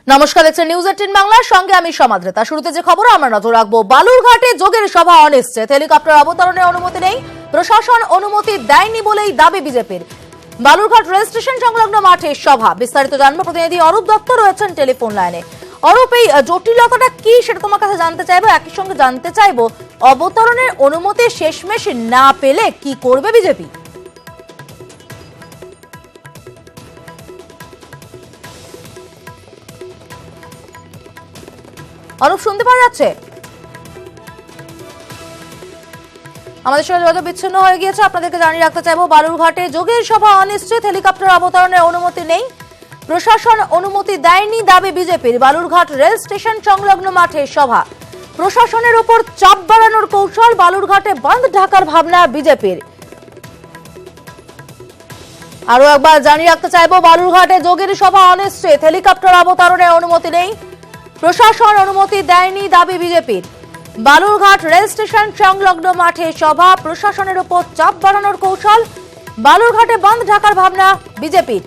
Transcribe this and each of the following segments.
নমস্কার, দেখছেন নিউজ 18 বাংলার সঙ্গে আমি সমাদ্রেতা। শুরুতে যে খবর আমরা নজর রাখবো, বালুরঘাটে যোগের সভা অনিশ্চিত, হেলিকপ্টার অবতরণের অনুমতি নেই, প্রশাসন অনুমতি দেয়নি বলেই দাবি বিজেপির। বালুরঘাট রেল স্টেশন সংলগ্ন মাঠে সভা। বিস্তারিত জানবো, প্রতিনিধি অরূপ দত্ত রয়েছেন টেলিফোন লাইনে। অরূপ, এই জটিলতাটা কি সেটা তোমার কাছে জানতে চাইবো, একই সঙ্গে জানতে চাইবো অবতরণের অনুমতি শেষমেশ না পেলে কি করবে বিজেপি? অরূপ, শুনতে পাওয়া যাচ্ছে? আমাদের সঙ্গে যোগাযোগ বিচ্ছিন্ন হয়ে গিয়েছে। আপনাদেরকে জানিয়ে রাখতে চাইবো, বালুরঘাটে যোগের সভা অনিশ্চিত, হেলিকপ্টার অবতরণের অনুমতি নেই, প্রশাসন অনুমতি দেয়নি দাবি বিজেপির। বালুরঘাট রেল স্টেশন সংলগ্ন মাঠে সভা। প্রশাসনের উপর চাপ বাড়ানোর কৌশল, বালুরঘাটে বন্ধ ঢাকার ভাবনা বিজেপির। আরো একবার জানিয়ে রাখতে চাইবো, বালুরঘাটে যোগের সভা অনিশ্চিত, হেলিকপ্টার অবতরণের অনুমতি নেই, প্রশাসন অনুমতি দেয়নি দাবি বিজেপির। বালুরঘাট রেল স্টেশন সংলগ্ন মাঠে সভা, প্রশাসনের উপর চাপ বাড়ানোর কৌশল, বালুরঘাটে বন্ধ ঢাকার ভাবনা বিজেপির।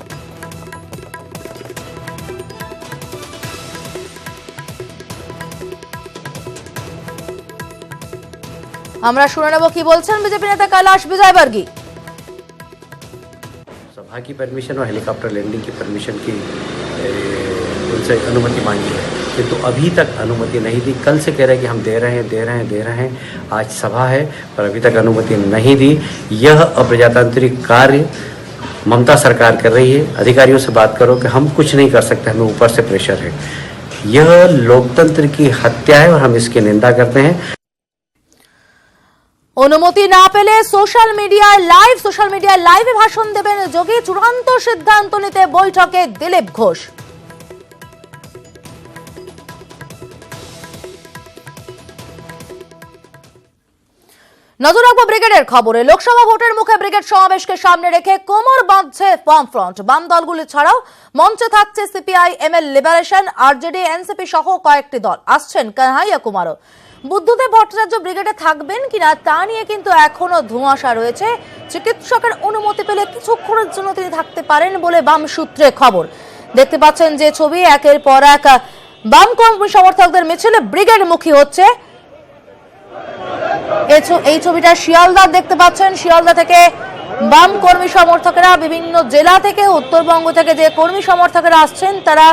আমরা শুনে নেব কি বলছেন বিজেপি নেতা কৈলাশ विजयवर्गीय। सभा की परमिशन और हेलीकॉप्टर लैंडिंग की परमिशन की उनसे अनुमति मांगी है, किंतु अभी तक अनुमति नहीं दी। कल से कह रहे हैं कि हम दे रहे हैं। आज सभा है पर अभी तक अनुमति नहीं दी। यह अप्रजातांत्रिक कार्य ममता सरकार कर रही है। अधिकारियों से बात करो कि हम कुछ नहीं कर सकते, हमें ऊपर से प्रेशर है। यह लोकतंत्र की हत्या है और हम इसकी निंदा करते हैं। অনুমতি না পেলে সোশ্যাল মিডিয়ায় লাইভে ভাষণ দেবেন যোগী, চূড়ান্ত সিদ্ধান্ত নিতে বৈঠকে দিলীপ ঘোষ। নজর রাখবো ব্রিগেডের খবরে। লোকসভা ভোটের মুখে ব্রিগেড সমাবেশকে সামনে রেখে কোমর বাঁধছে বামফ্রন্ট। বাম দলগুলি ছাড়াও মঞ্চে থাকছে CPI, ML liberation, RJD, NCP সহ কয়েকটি দল। আসছেন কানহাইয়া কুমারও। বুদ্ধদেব ভট্টাচার্য ব্রিগেডে থাকবেন কিনা তা নিয়ে কিন্তু এখনো ধোঁয়াশা রয়েছে। চিকিৎসকের অনুমতি পেলে কিছুক্ষণের জন্য তিনি থাকতে পারেন বলে বাম সূত্রে খবর। দেখতে পাচ্ছেন যে ছবি, একের পর এক বাম কর্মী সমর্থকদের মিছিলে ব্রিগেড মুখী হচ্ছে। এই ছবিটা শিয়ালদা দেখতে পাচ্ছেন। শিয়ালদা থেকে বাম কর্মী সমর্থকেরা, বিভিন্ন জেলা থেকে, উত্তরবঙ্গ থেকে যে কর্মী সমর্থকেরা আসছেন তারা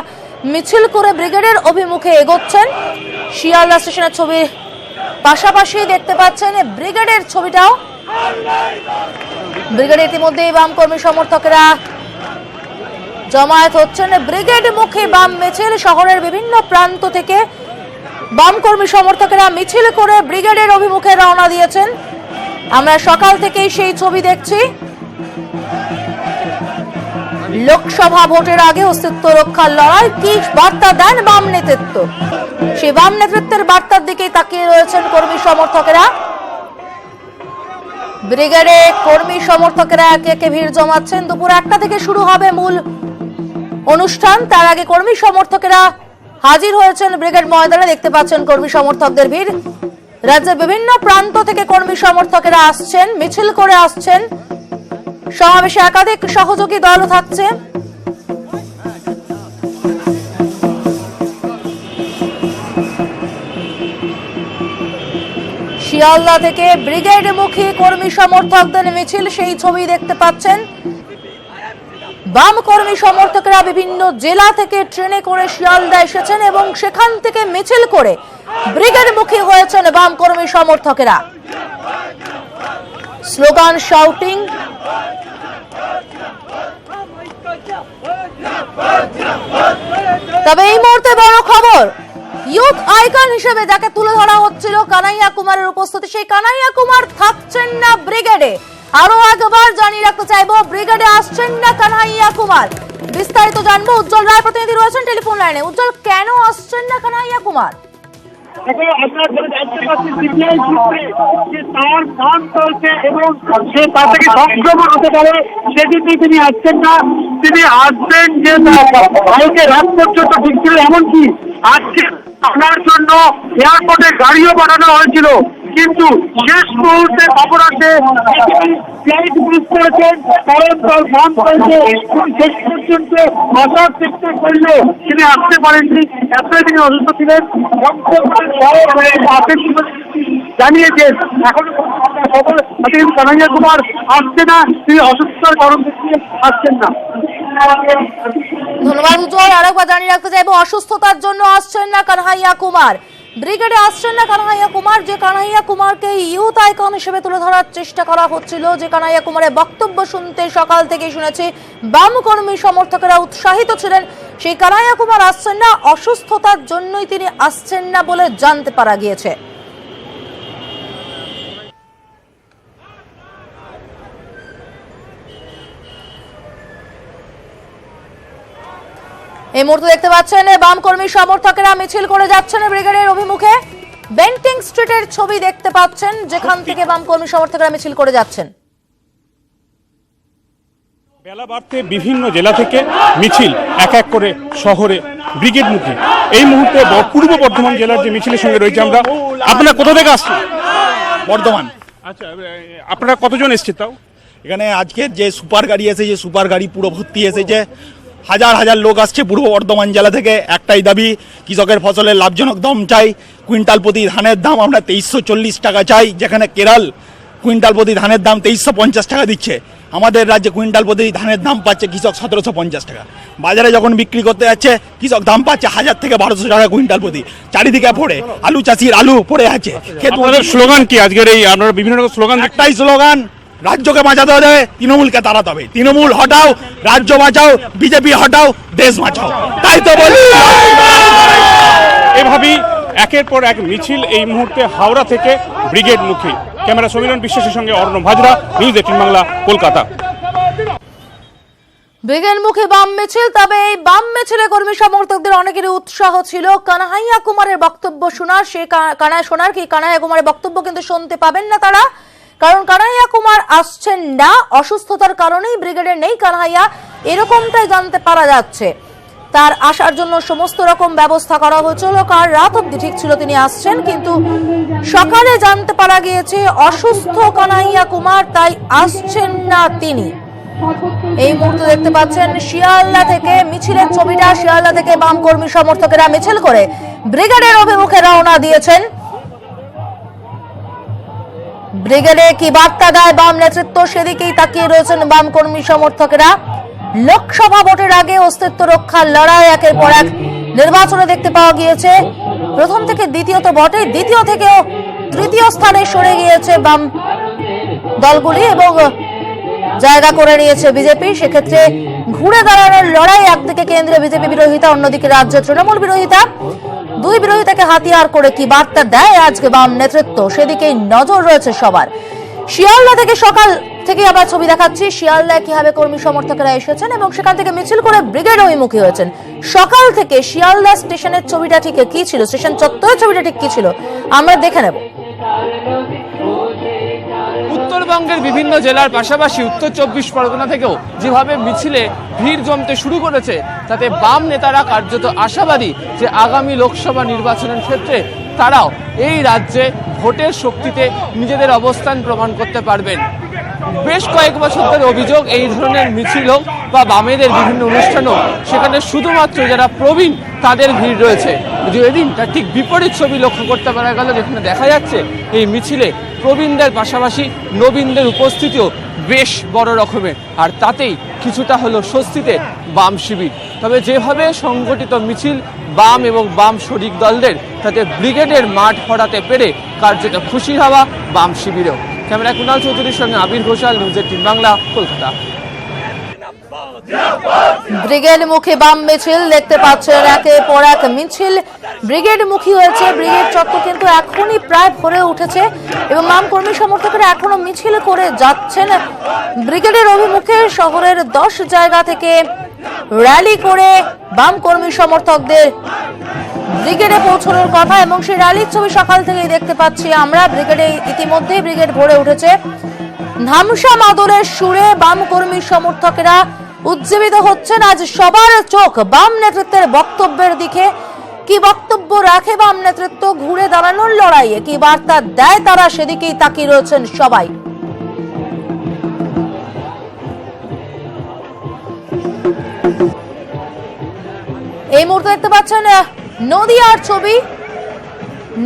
মিছিল করে ব্রিগেডের অভিমুখে এগোচ্ছেন। শিয়ালদা স্টেশনের ছবি পাশাপাশি দেখতে পাচ্ছেন ব্রিগেডের ছবিটাও। ব্রিগেডে ইতিমধ্যে বাম কর্মী সমর্থকেরা জমায়েত হচ্ছেন। ব্রিগেড মুখী বাম মিছিল, শহরের বিভিন্ন প্রান্ত থেকে বাম কর্মী সমর্থকেরা মিছিল করে ব্রিগেডের অভিমুখে রওনা দিয়েছেন। আমরা সকাল থেকেই সেই ছবি দেখছি। লোকসভা ভোটের আগে অস্তিত্ব রক্ষার লড়াই, কি বার্তা দেন বাম নেতৃত্ব? সেই বাম নেতৃত্বের বার্তার দিকেই তাকিয়ে রয়েছেন কর্মী সমর্থকেরা। ব্রিগেডে কর্মী সমর্থকেরা একে একে ভিড় জমাচ্ছেন। দুপুর 1টা থেকে শুরু হবে মূল অনুষ্ঠান। তার আগে কর্মী সমর্থকেরা হাজির হয়েছেন ব্রিগেড ময়দানে। দেখতে পাচ্ছেন কর্মী সমর্থকদের ভিড়। রাজ্যের বিভিন্ন প্রান্ত থেকে কর্মী সমর্থকেরা আসছেন, মিছিল করে আসছেন। সমাবেশে একাধিক সহযোগী দলও থাকছে। শিয়ালদা থেকে ব্রিগেড মুখী কর্মী সমর্থকদের মিছিল, সেই ছবি দেখতে পাচ্ছেন। বাম কর্মী সমর্থকরা বিভিন্ন জেলা থেকে ট্রেনে করে শিয়ালদা এসেছেন এবং সেখান থেকে মিছিল করে ব্রিগেড মুখী হয়েছেন বাম কর্মী সমর্থকেরা। Slogan, shouting. তবে এই মুহূর্তে বড় খবর, ইউথ আইকন হিসেবে যাকে তুলে ধরা হচ্ছিল কানাইয়া কুমারের উপস্থিতি, সেই কানাইয়া কুমার থাকছেন না ব্রিগেডে। আরো একবার জানিয়ে রাখতে চাইবো, ব্রিগেডে আসছেন না কানাইয়া কুমার। বিস্তারিত জানবো, উজ্জ্বল রায় প্রতিনিধি রয়েছেন টেলিফোন লাইনে। উজ্জ্বল, কেন আসছেন না কানাইয়া কুমার? তার কান চলছে এবং সে তা থেকে সংক্রমণ হতে পারে, সেদিকে তিনি আসছেন না। তিনি আসবেন যে কালকে রাত পর্যন্ত ছিল, এমনকি আজকে আপনার জন্য এয়ারপোর্টে গাড়িও পাঠানো হয়েছিল। কিন্তু শেষ মুহূর্তে খবর আছে ফ্লাইট মিস করেছেন, কারণ তার নাম করেছে শেষ পর্যন্ত আসার চেষ্টা করলেও তিনি আসতে পারেননি। এতটাই তিনি অসুস্থ ছিলেন। জানিয়েছেন এখনো খবর আছে কিন্তু কানাইয়া কুমার আসছে না, তিনি অসুস্থতার কারণ দেখিয়ে আসছেন না। ধন্যবাদ উজ্জ্বল। আরেকবার জানিয়ে রাখতে চাইবো, অসুস্থতার জন্য আসছেন না কানহাইয়া কুমার, ব্রিগেডে আসছেন না কানহাইয়া কুমার। যে কানহাইয়া কুমারকে ইউথ আইকন হিসেবে তুলে ধরার চেষ্টা করা হচ্ছিল, যে কানহাইয়া কুমারের বক্তব্য শুনতে সকাল থেকেই শুনেছি বাম কর্মী সমর্থকেরা উৎসাহিত ছিলেন, সেই কানহাইয়া কুমার আসছেন না, অসুস্থতার জন্যই তিনি আসছেন না বলে জানতে পারা গিয়েছে। এই মুহূর্তে দেখতে পাচ্ছেন বাম কর্মী সমর্থকেরা মিছিল করে যাচ্ছেন ব্রিগেডের অভিমুখে। বেন্টিং স্ট্রিটের ছবি দেখতে পাচ্ছেন, যেখান থেকে বাম কর্মী সমর্থকেরা মিছিল করে যাচ্ছেন। বেলা বাড়তে বিভিন্ন জেলা থেকে মিছিল এক এক করে শহরে ব্রিগেডমুখী। এই মুহূর্তে পূর্ব বর্ধমান জেলার যে মিছিলের সঙ্গে রয়েছে আমরা। আপনারা কোথা থেকে আসছেন? বর্ধমান। আচ্ছা, আপনারা কতজন এসছে তাও? এখানে আজকে যে সুপার গাড়ি এসেছে, সুপার গাড়ি পুরো ভর্তি এসেছে, হাজার হাজার লোক আসছে পূর্ব বর্ধমান জেলা থেকে। একটাই দাবি, কৃষকের ফসলের লাভজনক দাম চাই। কুইন্টাল প্রতি ধানের দাম আমরা 2340 টাকা চাই, যেখানে কেরল কুইন্টাল প্রতি ধানের দাম 2350 টাকা দিচ্ছে। আমাদের রাজ্যে কুইন্টাল প্রতি ধানের দাম পাচ্ছে কৃষক 1750 টাকা। বাজারে যখন বিক্রি করতে যাচ্ছে কৃষক দাম পাচ্ছে 1000 থেকে 1200 টাকা কুইন্টাল প্রতি। চারিদিকে পড়ে আলু চাষির আলু পড়ে আছে। আপনাদের স্লোগান কি আজকের এই? আপনারা বিভিন্ন রকম স্লোগান। একটাই স্লোগান, রাজ্যকে বাঁচাতে হবে, তৃণমূলকে তাড়াতে হবে। তৃণমূল হটাও, রাজ্য বাঁচাও, বিজেপি হটাও, দেশ বাঁচাও। তাই তো বলি। এভাবেই একের পর এক মিছিল এই মুহূর্তে হাওড়া থেকে ব্রিগেডমুখী। ক্যামেরা সমীরণ বিশ্বাসের সঙ্গে অর্ণব হাজরা, নিউজ 18 বাংলা, কলকাতা। ব্রিগেডমুখী বাম মিছিল, তবে এই বাম মিছিলে কর্মী সমর্থকদের অনেকেরই উৎসাহ ছিল কানহাইয়া কুমারের বক্তব্য শোনার। সেই কানহাইয়া কুমারের বক্তব্য কিন্তু শুনতে পাবেন না তারা, কারণ কানহাইয়া কুমার আসছেন না, অসুস্থতার কারণেই ব্রিগেডে নেই কানহাইয়া, এরকমটাই জানতে পারা যাচ্ছে। তার আসার জন্য সমস্ত রকম ব্যবস্থা করা হয়েছিল, কাল রাত অব্দি ঠিক ছিল তিনি আসছেন, কিন্তু সকালে জানতে পারা গিয়েছে অসুস্থ কানহাইয়া কুমার, তাই আসছেন না তিনি। এই মুহূর্তে দেখতে পাচ্ছেন শিয়ালদা থেকে মিছিলের ছবিটা। শিয়ালদা থেকে বাম কর্মী সমর্থকেরা মিছিল করে ব্রিগেডের অভিমুখে রওনা দিয়েছেন। ব্রিগেডে কি বার্তা দেয় বাম নেতৃত্ব, সেদিকেই তাকিয়ে রয়েছেন বাম কর্মী সমর্থকেরা। লোকসভা ভোটের আগে অস্তিত্ব রক্ষার লড়াই একের পর এক নির্বাচনে দেখতে পাওয়া গিয়েছে। প্রথম থেকে দ্বিতীয় তো বটে, দ্বিতীয় থেকেও তৃতীয় স্থানে সরে গিয়েছে বাম দলগুলি এবং জায়গা করে নিয়েছে বিজেপি। সেক্ষেত্রে ঘুরে দাঁড়ানোর লড়াই, একদিকে কেন্দ্রে বিজেপি বিরোধিতা, অন্যদিকে রাজ্যে তৃণমূল বিরোধিতা। দুই বিরোধিতাকে হাতিয়ার করে কি বার্তা দেয় আজকে বাম নেতৃত্ব, সেদিকেই নজর রয়েছে সবার। শিয়ালদা থেকে সকাল থেকে আমরা ছবি দেখাচ্ছি, শিয়ালদায় কিভাবে কর্মী সমর্থকেরা এসেছেন এবং সেখান থেকে মিছিল করে ব্রিগেড অভিমুখী হয়েছেন। সকাল থেকে শিয়ালদা স্টেশনের ছবিটা ঠিক কি ছিল, স্টেশন চত্বরের ছবিটা ঠিক কি ছিল, আমরা দেখে নেব। উত্তরবঙ্গের বিভিন্ন জেলার পাশাপাশি উত্তর 24 পরগনা থেকেও যেভাবে মিছিলে ভিড় জমতে শুরু করেছে, তাতে বাম নেতারা কার্যত আশাবাদী যে আগামী লোকসভা নির্বাচনের ক্ষেত্রে তারাও এই রাজ্যে ভোটের শক্তিতে নিজেদের অবস্থান প্রমাণ করতে পারবেন। বেশ কয়েক বছর ধরে অভিযোগ, এই ধরনের মিছিল হোক বা বামেদের বিভিন্ন অনুষ্ঠান হোক, সেখানে শুধুমাত্র যারা প্রবীণ তাদের ভিড় রয়েছে। যদিও এদিন তার ঠিক বিপরীত ছবি লক্ষ্য করতে পারা গেল, যেখানে দেখা যাচ্ছে এই মিছিলে প্রবীণদের পাশাপাশি নবীনদের উপস্থিতিও বেশ বড় রকমের, আর তাতেই কিছুটা হলো স্বস্তিতে বাম শিবির। তবে যেভাবে সংগঠিত মিছিল বাম এবং বাম শরিক দলদের, তাতে ব্রিগেডের মাঠ ভরাতে পেরে কার্যত খুশি হওয়া বাম শিবিরেও। ক্যামেরা কুণাল চৌধুরীর সঙ্গে আবির ঘোষাল, নিউজ 18 বাংলা, কলকাতা। ব্রিগেড মুখী বাম মিছিল দেখতে পাচ্ছেন, একের পর এক মিছিল ব্রিগেড মুখী হয়েছে। ব্রিগেড চত্বর কিন্তু এখনই প্রায় ভরে উঠেছে এবং বাম কর্মী সমর্থকেরা এখনো মিছিল করে যাচ্ছেন ব্রিগেডের অভিমুখে। শহরের 10 জায়গা থেকে র্যালি করে বাম কর্মী সমর্থকদের ব্রিগেডে পৌঁছানোর কথা এবং সেই র্যালির ছবি সকাল থেকেই দেখতে পাচ্ছি আমরা। ব্রিগেডে ইতিমধ্যেই ব্রিগেড ভরে উঠেছে। ধামসা মাদলের সুরে বাম কর্মী সমর্থকেরা উজ্জীবিত হচ্ছেন। আজ সবার চোখ বাম নেতৃত্বের বক্তব্যের দিকে। কি বক্তব্য রাখে বাম নেতৃত্ব, ঘুরে দাঁড়ানোর লড়াইয়ে কি বার্তা দেয় তারা, সেদিকেই তাকিয়ে রয়েছেন সবাই। এই মুহূর্তে দেখতে পাচ্ছেন নদিয়ার ছবি।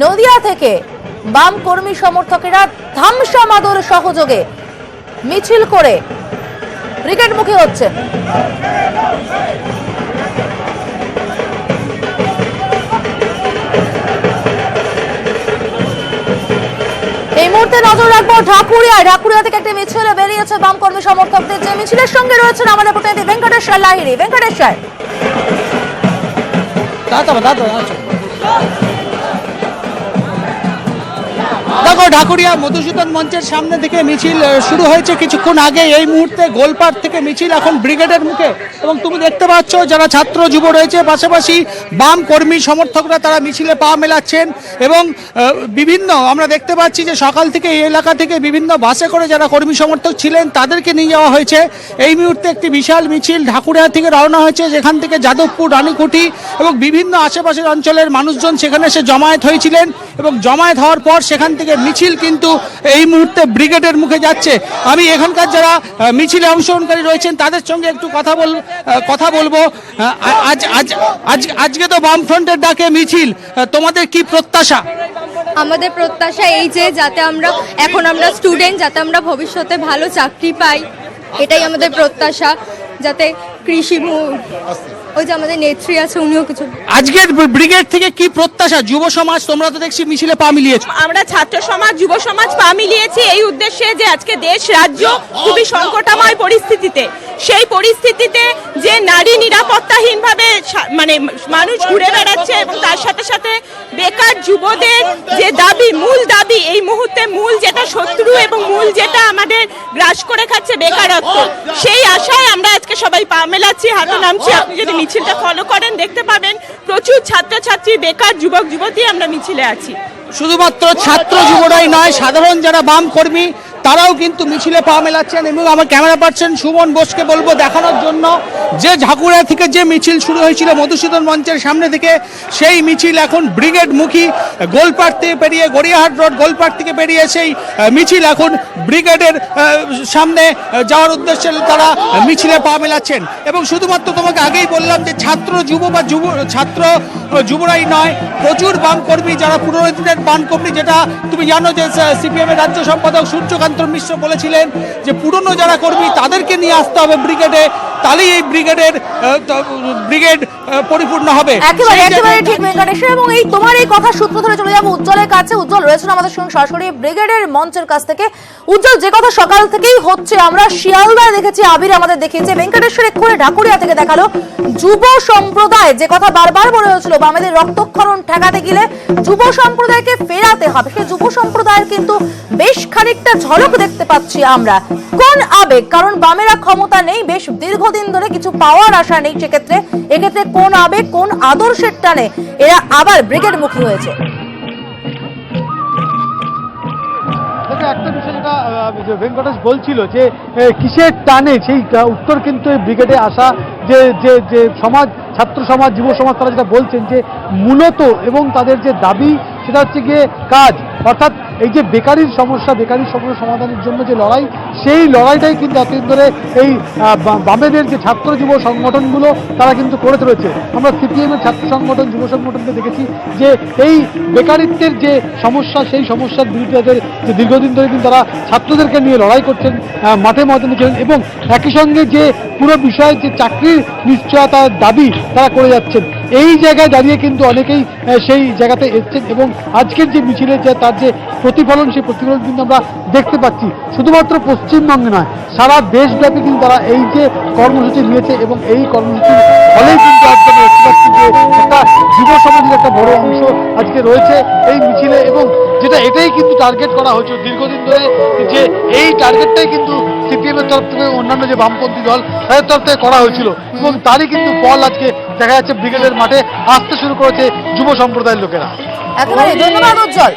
নদিয়া থেকে বাম কর্মী সমর্থকেরা ধামসা মাদল সহযোগে মিছিল করে ব্রিগেডমুখী হচ্ছে। এই মুহূর্তে নজর রাখবো ঢাকুরিয়া থেকে একটি মিছিল বেরিয়েছে বাম কর্মী সমর্থকদের, যে মিছিলের সঙ্গে রয়েছেন আমাদের প্রতিনিধি ভেঙ্কটেশ্বর লাহিড়ী। ভেঙ্কটেশ্বর, দেখো ঢাকুরিয়া মধুসূদন মঞ্চের সামনে থেকে মিছিল শুরু হয়েছে কিছুক্ষণ আগে। এই মুহূর্তে গোলপাড় থেকে মিছিল এখন ব্রিগেডের মুখে, এবং তুমি দেখতে পাচ্ছ যারা ছাত্র যুব রয়েছে, পাশাপাশি বাম কর্মী সমর্থকরা তারা মিছিলে পা মেলাচ্ছেন। এবং বিভিন্ন আমরা দেখতে পাচ্ছি যে সকাল থেকে এই এলাকা থেকে বিভিন্ন বাসে করে যারা কর্মী সমর্থক ছিলেন তাদেরকে নিয়ে যাওয়া হয়েছে। এই মুহূর্তে একটি বিশাল মিছিল ঢাকুরিয়া থেকে রওনা হয়েছে, যেখান থেকে যাদবপুর, রানীকুঠি এবং বিভিন্ন আশেপাশের অঞ্চলের মানুষজন সেখানে এসে জমায়েত হয়েছিলেন। এবং জমায়েত হওয়ার পর সেখান থেকে মিছিল কিন্তু এই মুহূর্তে ব্রিগেডের মুখে যাচ্ছে। আমি এখানকার যারা মিছিলে অংশগ্রহণকারী রয়েছেন তাদের সঙ্গে একটু কথা বলবো। আজকে তো বামফ্রন্টের ডাকে মিছিল, তোমাদের কি প্রত্যাশা? আমাদের প্রত্যাশা এই যে যাতে আমরা স্টুডেন্ট, যাতে আমরা ভবিষ্যতে ভালো চাকরি পাই, এটাই আমাদের প্রত্যাশা। যাতে কৃষি, ওই যে আমাদের নেত্রী আছে উনিও কিছু। আজকের ব্রিগেড থেকে কি প্রত্যাশা? যুব সমাজ তোমরা তো দেখছি মিছিলে পা মিলিয়েছো। আমরা ছাত্র সমাজ, যুব সমাজ পা মিলিয়েছি এই উদ্দেশ্যে যে আজকে দেশ রাজ্য খুবই সংকটাময় পরিস্থিতিতে, সেই পরিস্থিতিতে যে নারী নিরাপত্তাহীনভাবে মানে মানুষ ঘুরে বেড়াচ্ছে, এবং তার সাথে সাথে বেকার যুবদের যে দাবি, মূল দাবি এই মুহূর্তে মূল যেটা শত্রু এবং মূল যেটা আমাদের গ্রাস করে খাচ্ছে বেকারত্ব, সেই আশায় আমরা আজকে সবাই পা মেলাচ্ছি, হাতে নামছি। আপনি যদি মিছিলটা ফলো করেন দেখতে পাবেন প্রচুর ছাত্রছাত্রী, বেকার যুবক যুবতী আমরা মিছিলে আছি। শুধুমাত্র ছাত্র যুবরাই নয়, সাধারণ যারা বাম কর্মী তারাও কিন্তু মিছিলে পা মেলাচ্ছেন। এবং আমার ক্যামেরা পার্সন সুমন বোসকে বলবো দেখানোর জন্য যে ঢাকুরিয়া থেকে যে মিছিল শুরু হয়েছিল মধুসূদন মঞ্চের সামনে থেকে, সেই মিছিল এখন ব্রিগেড মুখী। গোলপাড় থেকে পেরিয়ে গড়িয়াহাট রোড, গোলপাড় থেকে পেরিয়ে সেই মিছিল এখন ব্রিগেডের সামনে যাওয়ার উদ্দেশ্যে তারা মিছিলে পা মেলাচ্ছেন। এবং শুধুমাত্র তোমাকে আগেই বললাম যে ছাত্র যুবরাই নয়, প্রচুর বাম কর্মী যারা পুরনো দিনের বাম কর্মী, যেটা তুমি জানো যে সিপিএম এর রাজ্য সম্পাদক সূর্যকান্ত মিশ্র বলেছিলেন যে পুরনো যারা কর্মী তাদেরকে নিয়ে আসতে হবে ব্রিগেডে, তাহলেই এই ব্রিগেড পরিপূর্ণ হবে। একেবারে ঠিক ভেঙ্কটেশ্বর, এবং এই তোমার এই কথা সূত্র ধরে চলে যাবো উজ্জ্বলের কাছে। উজ্জ্বল রয়েছেন আমাদের সঙ্গে সরাসরি ব্রিগেডের মঞ্চের কাছ থেকে। উজ্জ্বল, যে কথা সকাল থেকেই হচ্ছে, আমরা শিয়ালদায় দেখেছি, আবির আমাদের দেখিয়েছে, ভেঙ্কটেশ্বর এক্ষুনি ঢাকুরিয়া থেকে দেখালো যুব সম্প্রদায়, যে কথা বারবার বলে হয়েছিল বামেদের রক্তক্ষরণ ঠেকাতে গেলে যুব সম্প্রদায়কে ফেরাতে হবে, সেই যুব সম্প্রদায়ের কিন্তু বেশ খানিকটা ঝলক দেখতে পাচ্ছি আমরা। কোন আবেগ? কারণ বামেরা ক্ষমতা নেই, বেশ দীর্ঘদিন ধরে কিছু পাওয়ার আশা নেই, সেক্ষেত্রে এক্ষেত্রে কোন আবেগ, কোন আদর্শের টানে এরা আবার ব্রিগেড মুখী হয়েছে? একটা বিষয় যেটা ভেঙ্কটেশ বলছিল যে কিসের টানে, সেই উত্তর কিন্তু এই ব্রিগেডে আসা যে যে যে সমাজ, ছাত্র সমাজ, যুব সমাজ, তারা যেটা বলছেন যে মূলত এবং তাদের যে দাবি সেটা হচ্ছে গিয়ে কাজ, অর্থাৎ এই যে বেকারির সমস্যা সমাধানের জন্য যে লড়াই, সেই লড়াইটাই কিন্তু এতদিন ধরে এই বামেদের যে ছাত্র যুব সংগঠনগুলো তারা কিন্তু করে চলেছে। আমরা সিপিএমের ছাত্র সংগঠন, যুব সংগঠনকে দেখেছি যে এই বেকারিত্বের যে সমস্যা, সেই সমস্যার বিরুদ্ধে তাদের যে দীর্ঘদিন ধরে কিন্তু তারা ছাত্রদেরকে নিয়ে লড়াই করছেন, মাঠে ময়দানে ছিলেন, এবং একই সঙ্গে যে পুরো বিষয় যে চাকরির নিশ্চয়তার দাবি তারা করে যাচ্ছেন। এই জায়গায় দাঁড়িয়ে কিন্তু অনেকেই সেই জায়গাতে এসছেন, এবং আজকের যে মিছিলের যে তার যে প্রতিফলন, সেই প্রতিফলন কিন্তু আমরা দেখতে পাচ্ছি। শুধুমাত্র পশ্চিমবঙ্গে নয়, সারা দেশব্যাপী কিন্তু তারা এই যে কর্মসূচি নিয়েছে, এবং এই কর্মসূচির ফলেই কিন্তু আজকে আমরা দেখতে পাচ্ছি যে একটা যুব সমাজের একটা বড় অংশ আজকে রয়েছে এই মিছিলে, এবং যেটা এটাই কিন্তু টার্গেট করা হয়েছে দীর্ঘদিন ধরে, যে এই টার্গেটটাই কিন্তু সিপিএম এর তরফ থেকে, অন্যান্য যে বামপন্থী দল তাদের তরফ থেকে করা হয়েছিল, এবং তারই কিন্তু ফল আজকে দেখা যাচ্ছে ব্রিগেডের মাঠে আসতে শুরু করেছে যুব সম্প্রদায়ের লোকেরা। একেবারে ধন্যবাদ উজ্জ্বল।